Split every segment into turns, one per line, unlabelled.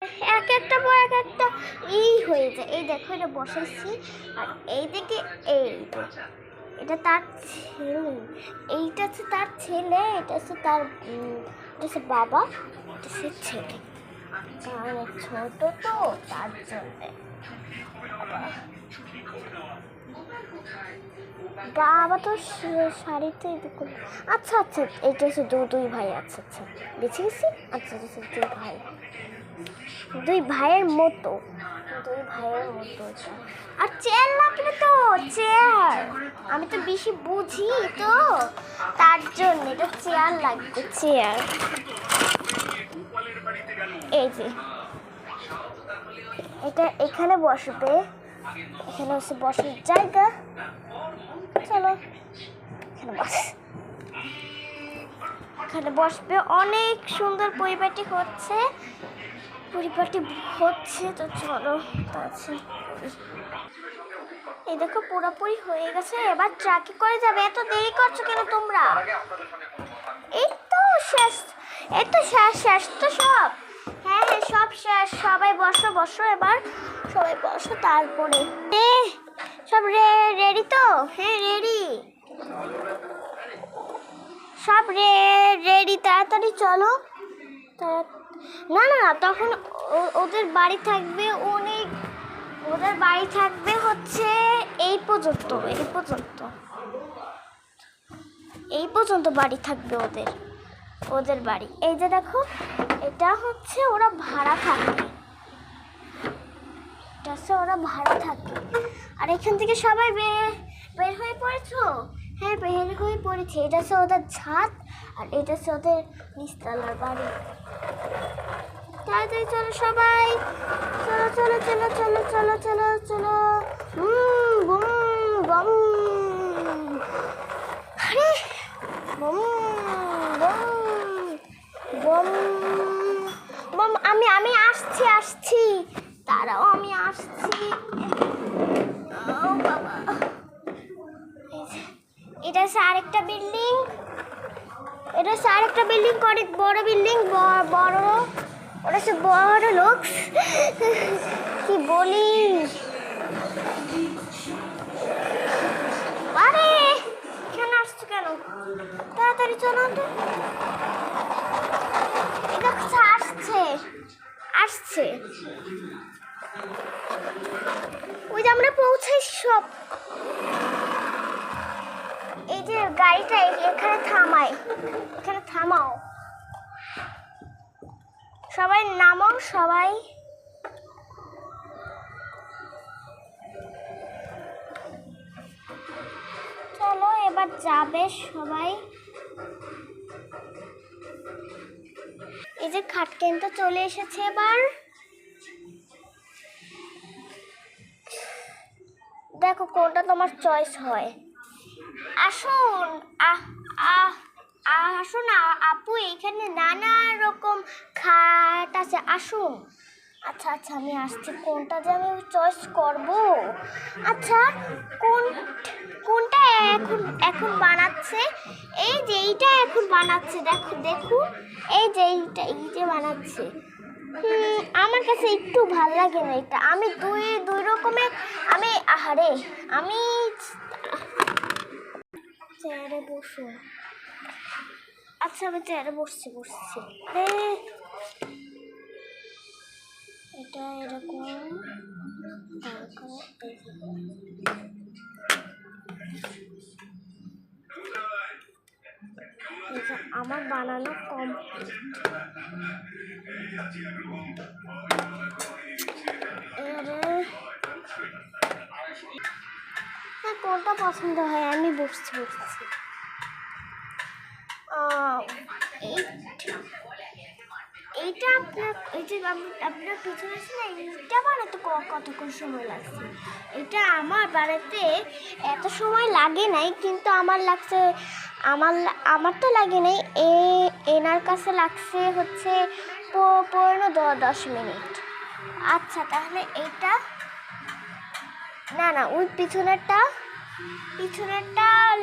এক একটা পর এক একটা হয়ে যায়। এই দেখো এটা বসাইছি, আর এইদিকে এটা তার ছেলে, এইটা হচ্ছে তার ছেলে, এটা হচ্ছে তার এটা হচ্ছে বাবা, এটা হচ্ছে ছেলে। কারণ ছোট তো তার জন্যে। বাবা তো শাড়িতে আচ্ছা আচ্ছা, এটা হচ্ছে দুই ভাই। আচ্ছা আচ্ছা বেছে গেছি। আচ্ছা আচ্ছা দুই ভাইয়ের মতো এটা। আর চেয়ার লাগবে তো, চেয়ার আমি তো বেশি বুঝি তো, তার জন্য এটা চেয়ার লাগবে, চেয়ার। এই যে এটা এখানে বসবে, এখানে হচ্ছে বসার জায়গা। চলো এখানে বসবে। অনেক সুন্দর পরিপাটি হচ্ছে তো চলো। এই দেখো পুরোপুরি হয়ে গেছে, এবার ট্রাকে করে যাবে। এত দেরি করছো কেন তোমরা? এই তো শেষ, শেষ তো সব। হ্যাঁ সব শেষ। সবাই বসো এবার, সবাই বসো। তারপরে সব রেডি তো? হ্যাঁ রেডি, সব রেডি। তাড়াতাড়ি চলো। না না না, তখন ওদের বাড়ি থাকবে অনেক, ওদের বাড়ি থাকবে হচ্ছে এই পর্যন্ত বাড়ি থাকবে ওদের বাড়ি। এই যে দেখো, এটা হচ্ছে ওরা ভাড়া থাকে, আর এখান থেকে সবাই বের হয়ে পড়েছো? হ্যাঁ বের হয়ে পড়েছে। এটা হচ্ছে ওদের ছাদ, আর এটা হচ্ছে ওদের নিচতলার বাড়ি। তাড়াতাড়ি চলো সবাই, চলো। আরে বম, আমি আসছি, তারাও আমি আসছি। বাবা, এটা হচ্ছে আরেকটা বিল্ডিং, অনেক বড় বিল্ডিং, বড়। ওরা হচ্ছে বড় লোক, কি বলি। আরে এখানে আসছো কেন? তাড়াতাড়ি চলো তো। আসছে ওই যে আমরা পৌঁছাইছি সব। এই যে গাড়িটা এখানে থামাও, সবাই নামো, সবাই। চলো এবার যাবে সবাই। এই যে খাটকেনটা চলে এসেছে। এবার দেখো কোনটা তোমার চয়েস হয়। আসুন আসুন আপু, এখানে নানা রকম খাট আছে, আসুন। আচ্ছা আমি আসছি। কোনটা যে আমি চয়েস করব? আচ্ছা কোনটা এখন বানাচ্ছে? এই যে এইটা এখন বানাচ্ছে, দেখুন এই যে এইটা বানাচ্ছে। আমার কাছে একটু ভালো লাগে না এটা। আমি দুই রকমের, আমি চেয়ারে বসো। আচ্ছা আমি চেয়ারে বসছি। এটা এরকম, আমার বানানো কমপ্লিট। কোনটা পছন্দ হয়? আমি বসছি। এইটা আপনার পিছনে আছে না, এইটা বানাতে কতক্ষণ সময় লাগছে? এটা আমার বানাতে এত সময় লাগে নাই, কিন্তু আমার লাগছে, আমার তো লাগে নাই, এনার কাছে লাগছে হচ্ছে 10 মিনিট। আচ্ছা তাহলে এইটা না, ওই পিছনেরটা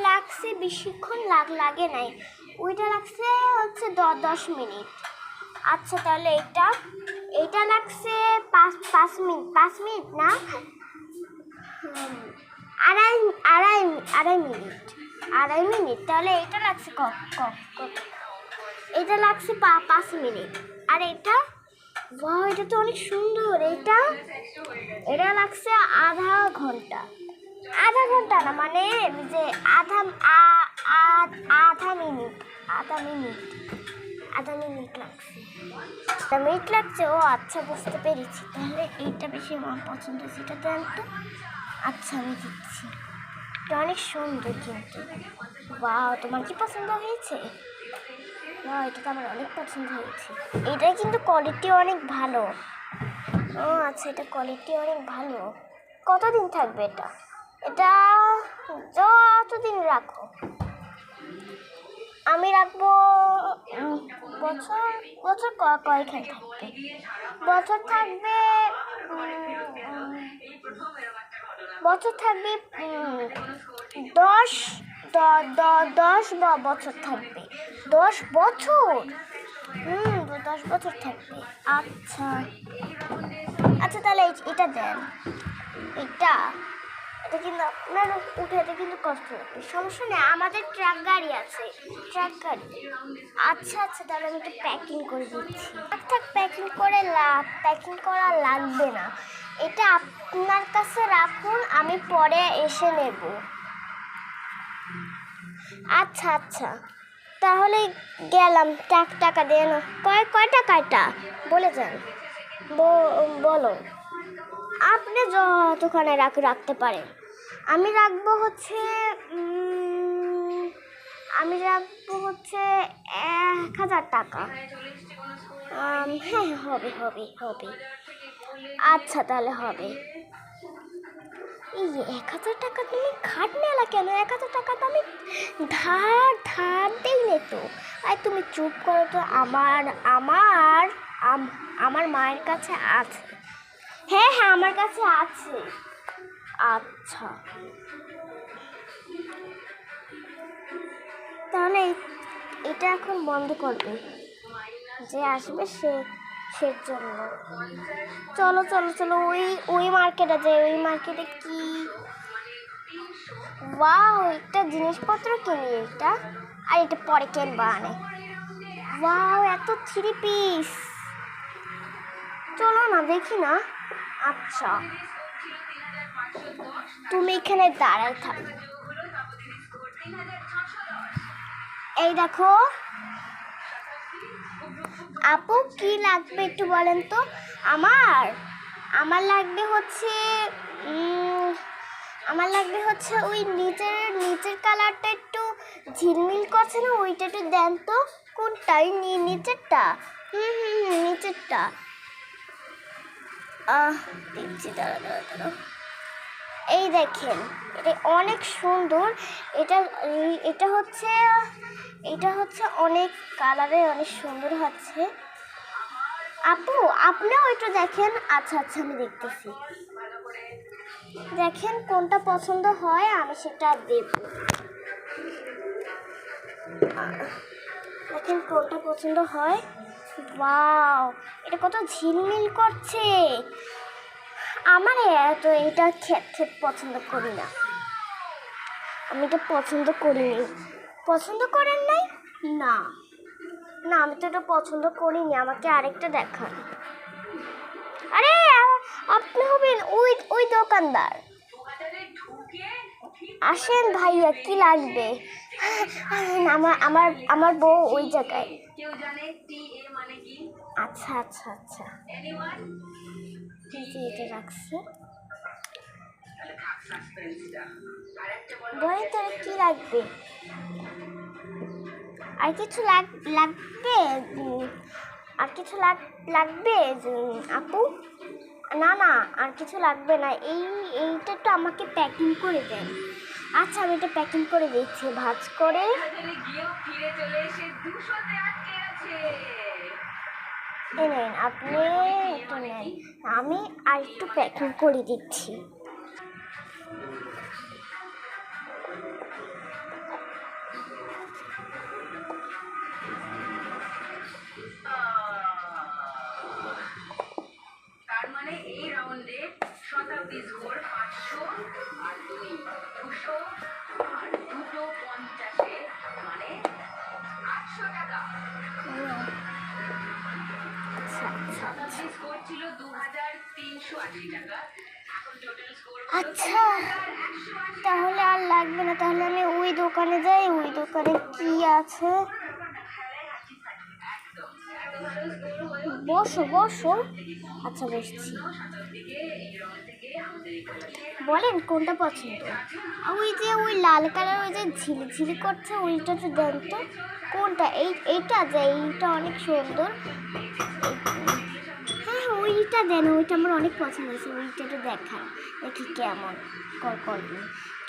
লাগছে বেশিক্ষণ, লাগে নাই, ওইটা লাগছে হচ্ছে 10 মিনিট। আচ্ছা তাহলে এটা লাগছে 5 মিনিট না, আড়াই আড়াই আড়াই মিনিট 2.5 মিনিট। তাহলে এটা লাগছে এটা লাগছে 5 মিনিট। আর এটা এটা তো অনেক সুন্দর। এটা লাগছে আধা ঘন্টা না, মানে যে আধা মিনিট লাগছে। ও আচ্ছা, বুঝতে পেরেছি। তাহলে এইটা বেশি আমার পছন্দ, সেটা দেন তো। আচ্ছা, আমি দিচ্ছি। এটা অনেক সুন্দর কিন্তু। বাহ, তোমার কি পছন্দ হয়েছে? এটা তো আমার অনেক পছন্দ হয়েছে। এটা কিন্তু কোয়ালিটি অনেক ভালো। ও আচ্ছা, এটা কোয়ালিটি অনেক ভালো। কতদিন থাকবে এটা? এটা যতদিন রাখো। আমি রাখবো বছর কয়েকখান থাকবে। বছর থাকবে বছর থাকবে 10 বছর থাকবে। 10 বছর? 10 বছর থাকবে। আচ্ছা আচ্ছা, তাহলে এটা দেন। এটা কিন্তু আপনার উঠাতে কিন্তু কষ্ট লাগবে। সমস্যা নেই, আমাদের ট্রাক গাড়ি আছে, ট্রাক গাড়ি। আচ্ছা আচ্ছা, তাহলে আমি একটু প্যাকিং করে দিচ্ছি। থাক, প্যাকিং করা লাগবে না। এটা আপনার কাছে রাখুন, আমি পরে এসে নেব। আচ্ছা আচ্ছা, তাহলে গেলাম। টাকা দিয়ে না। কয় টাকাটা বলে যান। বলো, আপনি যতক্ষণে রাখতে পারেন। আমি রাখবো হচ্ছে 1000 টাকা। হ্যাঁ, হবে। আচ্ছা, তাহলে হবে। এই 1000 টাকা তুমি খাট মেলা কেন? 1000 টাকা তো আমি ধার দেই নে তো। আর তুমি চুপ করো তো। আমার মায়ের কাছে আছে। হ্যাঁ, আমার কাছে আছে। আচ্ছা, তাহলে এটা এখন বন্ধ করবে। যে আসবে সে জন্য। চলো, ওই মার্কেটে কি একটা জিনিসপত্র কিনি। আর এটা পরে কিনবা আনে। এত 3 পিস। চলো না, দেখি না। আচ্ছা, তুমি এখানে দাঁড়ায় থাক। এই দেখো আপু, কি লাগবে একটু বলেন তো। আমার লাগবে হচ্ছে ওই নিচের কালারটা একটু ঝিলমিল করছে না, ওইটা একটু দেন তো। কোনটা? নিচেরটা? নিচেরটা। দিচ্ছি, দাঁড়া। এই দেখেন, এটা অনেক সুন্দর। এটা হচ্ছে অনেক কালারে, অনেক সুন্দর হচ্ছে। আপু, আপনিও ওইটা দেখেন। আচ্ছা, আমি দেখতেছি। দেখেন কোনটা পছন্দ হয়, আমি সেটা দেব। দেখেন কোনটা পছন্দ হয়। এটা কত ঝিলমিল করছে। আমার তো এটা খেত পছন্দ করি না। আমি এটা পছন্দ করিনি। পছন্দ করেন নাই? না, আমি তো এটা পছন্দ করিনি। আমাকে আরেকটা দেখান। আরে, আপনি হবেন ওই দোকানদার। আসেন ভাইয়া, কি লাগবে? আমার বউ ওই জায়গায়। আচ্ছা, এটা রাখছি। বলেন তো, কি লাগবে? আর কিছু লাগবে? আপু? না, আর কিছু লাগবে না। এইটা তো আমাকে প্যাকিং করে দেন। আচ্ছা, আমি এটা প্যাকিং করে দিচ্ছি, ভাঁজ করে। নেন, আপনি একটু নেন। আমি আর একটু প্যাকিং করে দিচ্ছি।
মূল্যে শতাব্দী স্কোর 500 আর 200 আর 250 মানে 800 টাকা। শতাব্দী স্কোর ছিল 2380 টাকা। এখন টোটাল স্কোর
আচ্ছা তাহলে আর লাগবে না, তাহলে আমি ওই দোকানে যাই, ওই দোকানে কি আছে। বসো বসো। আচ্ছা বসছি। বলেন কোনটা পছন্দ? ওই যে ওই লাল কালার ওই যে ঝিলিঝিলি করছে ওইটা তো দেন তো। কোনটা? এইটা যে এইটা অনেক সুন্দর। হ্যাঁ ওইটা দেন, ওইটা আমার অনেক পছন্দ হয়েছে, ওইটা একটু দেখান দেখি কেমন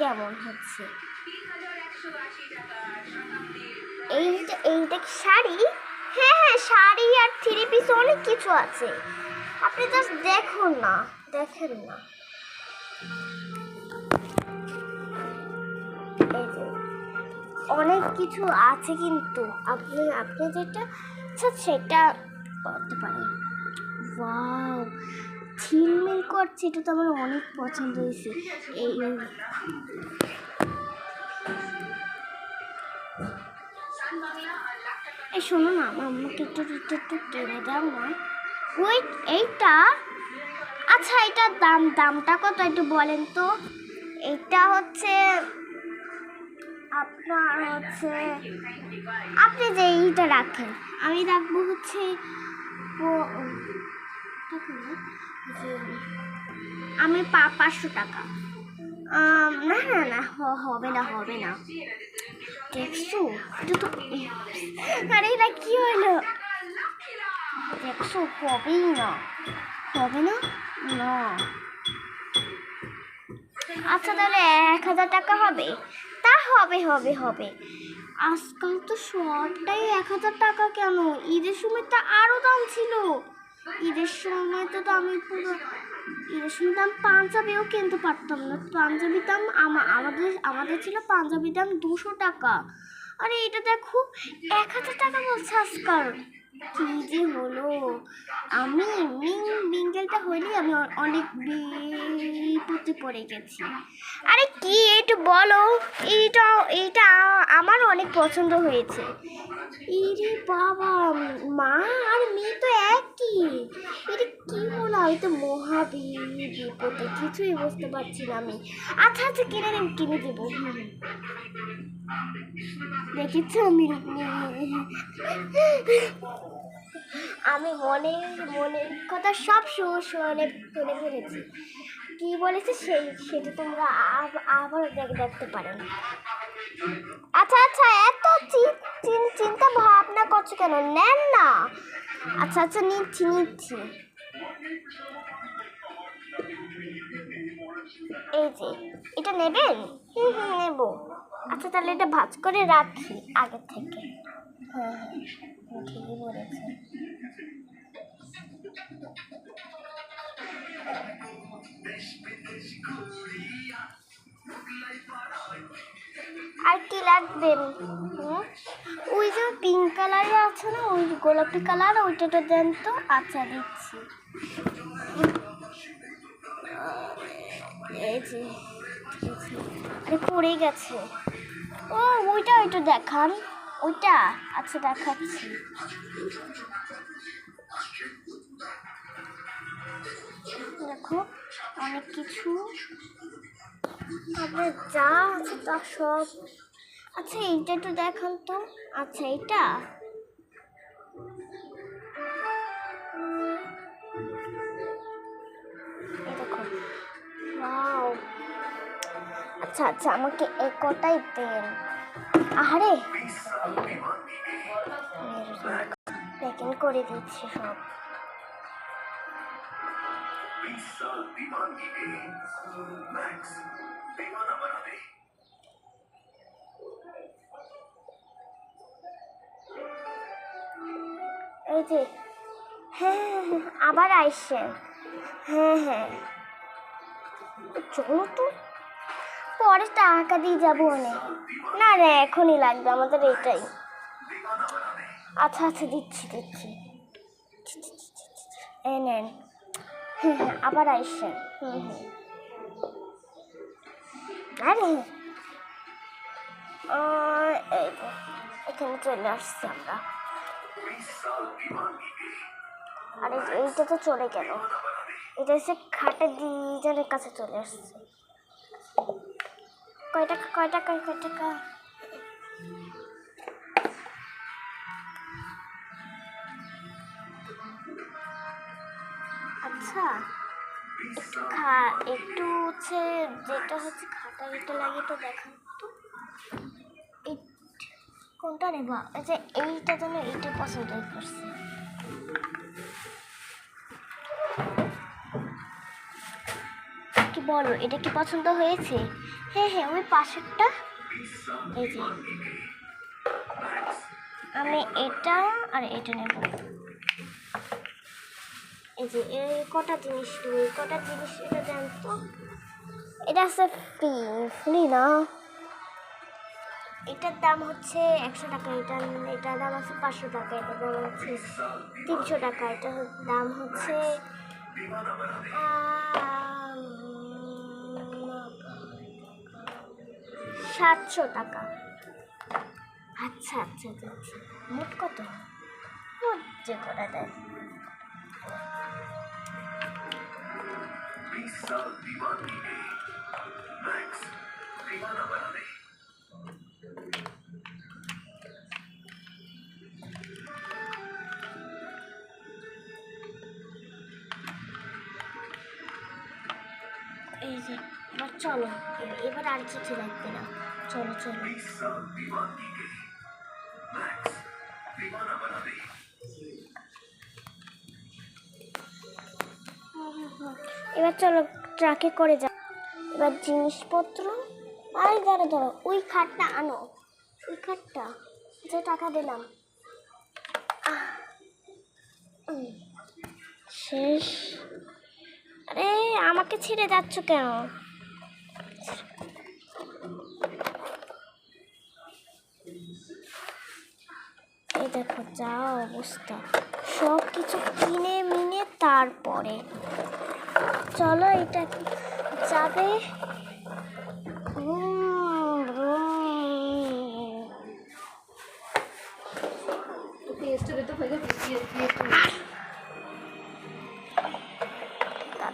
কেমন হচ্ছে। এইটা এইটা কি শাড়ি? হ্যাঁ হ্যাঁ শাড়ি আর 3 পিস অনেক কিছু আছে, আপনি জাস্ট দেখুন না, দেখেন না। এই যে অনেক কিছু আছে কিন্তু আপনি আপনি যেটা সেটা করতে পারেন। ওয়াও ঝিলমিল করছে, এটা তো আমার অনেক পছন্দ হয়েছে। এই শোনো না, আমার আম্মুকে একটু কিনে দাও না। ওই এইটা আচ্ছা এটার দামটা কত একটু বলেন তো। এইটা হচ্ছে আপনার হচ্ছে আপনি যে এইটা রাখেন, আমি রাখবো হচ্ছে আমি 500 টাকা। না না না হবে না দেখছো এটা তো, আরে এটা কি হলো? দেখছো হবেই না, হবে না না। আচ্ছা তাহলে 1000 টাকা হবে? তা হবে। আজকাল তো সবটাই 1000 টাকা কেন? ঈদের সময় তো আরো দাম ছিল। ঈদের সময় তো আমি পুরো ঈদের সময় তো আমি পাঞ্জাবিও কিনতে পারতাম না। পাঞ্জাবির দাম আমাদের ছিল পাঞ্জাবির দাম 200 টাকা। আরে এটা দেখো 1000 টাকা বলছে আজকাল। কি যে হলো, আমি মিঙ্গেলটা হইলেই আমি অনেক বিপদে পড়ে গেছি। আরে কি একটু বলো। এইটা আমার অনেক পছন্দ হয়েছে। ইরে বাবা, মা আর মেয়ে তো একই। এটা কি হলো? আমি তো মহা বিপদে, কিছুই বুঝতে পারছি না আমি। আচ্ছা কিনে দেবো। দেখেছ আমি মনের কথা সব শুনে ফেলেছি। কি বলেছে সেটা তোমরা আবার দেখতে পারেন। আচ্ছা এত চিন্তা ভাবনা করছো কেন? নেন না। আচ্ছা নিচ্ছি। এই যে এটা নেবেন? নেব। আচ্ছা তাহলে এটা ভাঁজ করে রাখি আগে থেকে। হ্যাঁ ঠিকই বলেছে। আর কি লাগবে? ওই যে পিঙ্ক কালারের আছে না, ওই গোলাপি কালার ওইটাটা দেন তো। আচ্ছা দিচ্ছি। এই যে আরে পড়ে গেছে। ও ওইটা দেখান। ওইটা আচ্ছা দেখাচ্ছি। দেখো অনেক কিছু আপনার যা আছে তা সব। আচ্ছা এইটা একটু দেখান তো। আচ্ছা এইটা দেখো। ওয়াও আচ্ছা আমাকে এই কটাই দেন। আরে প্যাকিং করে দিচ্ছি সব। এই যে হ্যাঁ আবার আইসেন। হ্যাঁ চলো তো, পরে টাকা দিয়ে যাবো অনেক। না এখনই লাগবে আমাদের এইটাই। আচ্ছা দিচ্ছি এই নেন। হ্যাঁ হ্যাঁ আবার আইসেন। আরে এই যে, এখানে চলে আসছি আমরা। আরে এইটা তো চলে গেল, এটা হচ্ছে খাটের ডিজাইনের কাছে চলে আসছে। কয় টাকা কয় টাকা কয় টাকা? আচ্ছা একটু হচ্ছে যেটা হচ্ছে খাটা এটা লাগে তো দেখান তো। এই কোনটা নেব? আচ্ছা এইটা যেন এইটা পছন্দ করছে। কি বলো, এটা কি পছন্দ হয়েছে? হ্যাঁ হ্যাঁ ওই পাশেরটা। এই যে আমি এটা আর এটা নেব। এই যে এই কটা জিনিস এটা দেন তো। এটা আছে ফ্রি না, এটার দাম হচ্ছে 100 টাকা, এটার দাম আছে 500 টাকা, এটার দাম হচ্ছে 300 টাকা, এটার দাম হচ্ছে 700 টাকা। আচ্ছা আচ্ছা আচ্ছা, মোট কত? মোট যে করে দেয়। এই যে এবার চলো, এবার আর কিছু লাগবে না, চলো চলো। এবার চলো ট্রাকে করে যাও। এবার জিনিসপত্র, আরে ধরো ধরো ওই খাটটা আনো, ওই খাটটা যে টাকা দিলাম। শেষ। আরে আমাকে ছেড়ে যাচ্ছ কেন? এই দেখো যা অবস্থা, সব কিছু কিনে মিনে তারপরে চলো। এটা যাবে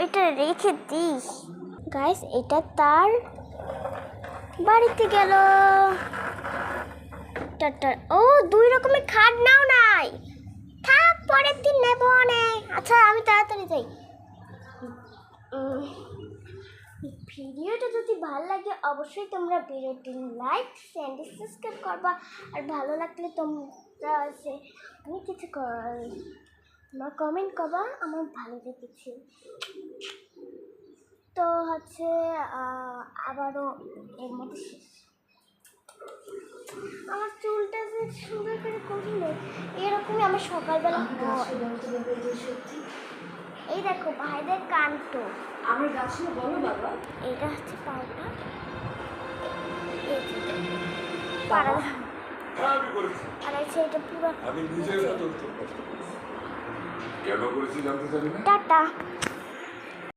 এটা রেখে দিস। গাইস এটা তার বাড়িতে গেল। ও 2 রকমের খাট নাও নাই, থাক পরের দিন নেবো অনেক। আচ্ছা আমি তাড়াতাড়ি যাই। ভিডিওটা যদি ভালো লাগে অবশ্যই তোমরা ভিডিওটি লাইক শেয়ার সাবস্ক্রাইব করবা, আর ভালো লাগলে তোমরা আছে আমি কিছু তোমরা কমেন্ট করবা আমার ভালো লেগেছে। তো হচ্ছে আবারও এর মধ্যে শেষ। আমার চুলটা যে সুন্দর করে করলে এরকমই আমার সকালবেলা হয়। এই দেখো ভাইদের কানটো
আমার গাছটা বলো বাবা।
এটা হচ্ছে পাউটা, আর আছে এটা পুরো।
আমি নিজের এত কষ্ট করেছি কেন করেছি জানতে চাই না।
টাটা।